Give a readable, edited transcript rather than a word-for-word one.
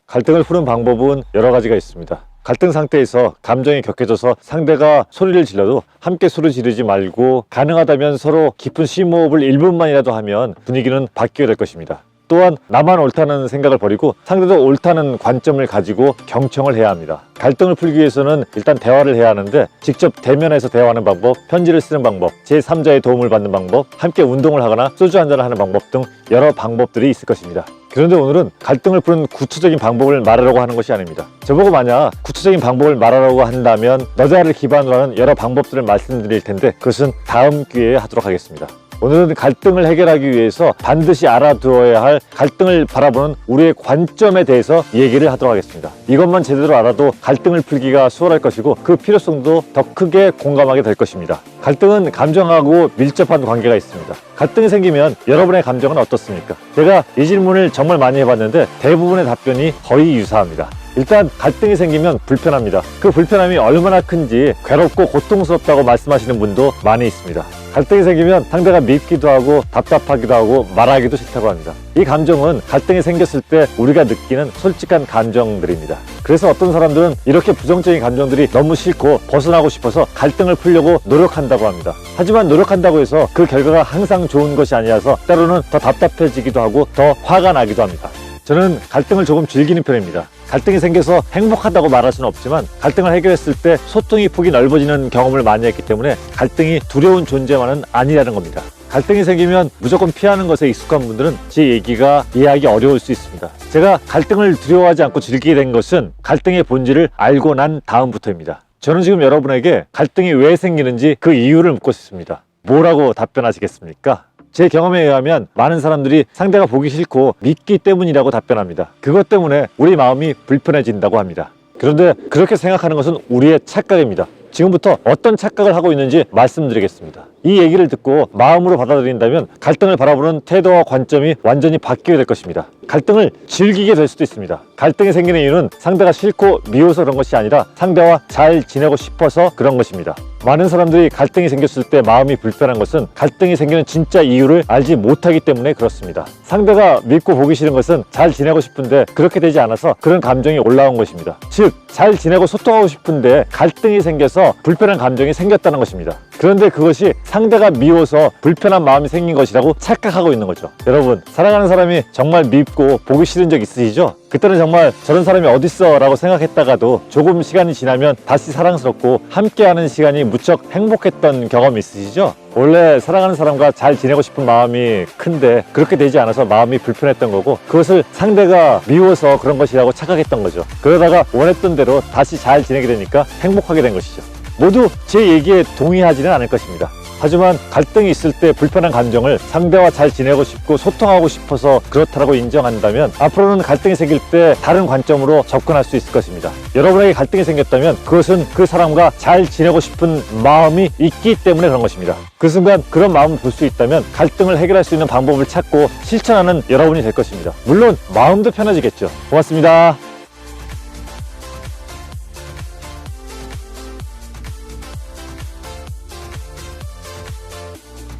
갈등을 푸는 방법은 여러 가지가 있습니다. 갈등 상태에서 감정이 격해져서 상대가 소리를 질러도 함께 소리 지르지 말고 가능하다면 서로 깊은 심호흡을 1분만이라도 하면 분위기는 바뀌게 될 것입니다. 또한 나만 옳다는 생각을 버리고 상대도 옳다는 관점을 가지고 경청을 해야 합니다. 갈등을 풀기 위해서는 일단 대화를 해야 하는데 직접 대면해서 대화하는 방법, 편지를 쓰는 방법, 제3자의 도움을 받는 방법, 함께 운동을 하거나 소주 한잔을 하는 방법 등 여러 방법들이 있을 것입니다. 그런데 오늘은 갈등을 푸는 구체적인 방법을 말하려고 하는 것이 아닙니다. 저보고 만약 구체적인 방법을 말하려고 한다면 너자를 기반으로 하는 여러 방법들을 말씀드릴 텐데 그것은 다음 기회에 하도록 하겠습니다. 오늘은 갈등을 해결하기 위해서 반드시 알아두어야 할 갈등을 바라보는 우리의 관점에 대해서 얘기를 하도록 하겠습니다. 이것만 제대로 알아도 갈등을 풀기가 수월할 것이고 그 필요성도 더 크게 공감하게 될 것입니다. 갈등은 감정하고 밀접한 관계가 있습니다. 갈등이 생기면 여러분의 감정은 어떻습니까? 제가 이 질문을 정말 많이 해봤는데 대부분의 답변이 거의 유사합니다. 일단 갈등이 생기면 불편합니다. 그 불편함이 얼마나 큰지 괴롭고 고통스럽다고 말씀하시는 분도 많이 있습니다. 갈등이 생기면 상대가 밉기도 하고 답답하기도 하고 말하기도 싫다고 합니다. 이 감정은 갈등이 생겼을 때 우리가 느끼는 솔직한 감정들입니다. 그래서 어떤 사람들은 이렇게 부정적인 감정들이 너무 싫고 벗어나고 싶어서 갈등을 풀려고 노력한다고 합니다. 하지만 노력한다고 해서 그 결과가 항상 좋은 것이 아니라서 때로는 더 답답해지기도 하고 더 화가 나기도 합니다. 저는 갈등을 조금 즐기는 편입니다. 갈등이 생겨서 행복하다고 말할 수는 없지만 갈등을 해결했을 때 소통이 폭이 넓어지는 경험을 많이 했기 때문에 갈등이 두려운 존재만은 아니라는 겁니다. 갈등이 생기면 무조건 피하는 것에 익숙한 분들은 제 얘기가 이해하기 어려울 수 있습니다. 제가 갈등을 두려워하지 않고 즐기게 된 것은 갈등의 본질을 알고 난 다음부터입니다. 저는 지금 여러분에게 갈등이 왜 생기는지 그 이유를 묻고 싶습니다. 뭐라고 답변하시겠습니까? 제 경험에 의하면 많은 사람들이 상대가 보기 싫고 밉기 때문이라고 답변합니다. 그것 때문에 우리 마음이 불편해진다고 합니다. 그런데 그렇게 생각하는 것은 우리의 착각입니다. 지금부터 어떤 착각을 하고 있는지 말씀드리겠습니다. 이 얘기를 듣고 마음으로 받아들인다면 갈등을 바라보는 태도와 관점이 완전히 바뀌게 될 것입니다. 갈등을 즐기게 될 수도 있습니다. 갈등이 생기는 이유는 상대가 싫고 미워서 그런 것이 아니라 상대와 잘 지내고 싶어서 그런 것입니다. 많은 사람들이 갈등이 생겼을 때 마음이 불편한 것은 갈등이 생기는 진짜 이유를 알지 못하기 때문에 그렇습니다. 상대가 밉고 보기 싫은 것은 잘 지내고 싶은데 그렇게 되지 않아서 그런 감정이 올라온 것입니다. 즉, 잘 지내고 소통하고 싶은데 갈등이 생겨서 불편한 감정이 생겼다는 것입니다. 그런데 그것이 상대가 미워서 불편한 마음이 생긴 것이라고 착각하고 있는 거죠. 여러분, 사랑하는 사람이 정말 밉고 보기 싫은 적 있으시죠? 그때는 정말 저런 사람이 어딨어 라고 생각했다가도 조금 시간이 지나면 다시 사랑스럽고 함께하는 시간이 무척 행복했던 경험이 있으시죠? 원래 사랑하는 사람과 잘 지내고 싶은 마음이 큰데 그렇게 되지 않아서 마음이 불편했던 거고 그것을 상대가 미워서 그런 것이라고 착각했던 거죠. 그러다가 원했던 대로 다시 잘 지내게 되니까 행복하게 된 것이죠. 모두 제 얘기에 동의하지는 않을 것입니다. 하지만 갈등이 있을 때 불편한 감정을 상대와 잘 지내고 싶고 소통하고 싶어서 그렇다고 인정한다면 앞으로는 갈등이 생길 때 다른 관점으로 접근할 수 있을 것입니다. 여러분에게 갈등이 생겼다면 그것은 그 사람과 잘 지내고 싶은 마음이 있기 때문에 그런 것입니다. 그 순간 그런 마음을 볼 수 있다면 갈등을 해결할 수 있는 방법을 찾고 실천하는 여러분이 될 것입니다. 물론 마음도 편해지겠죠. 고맙습니다.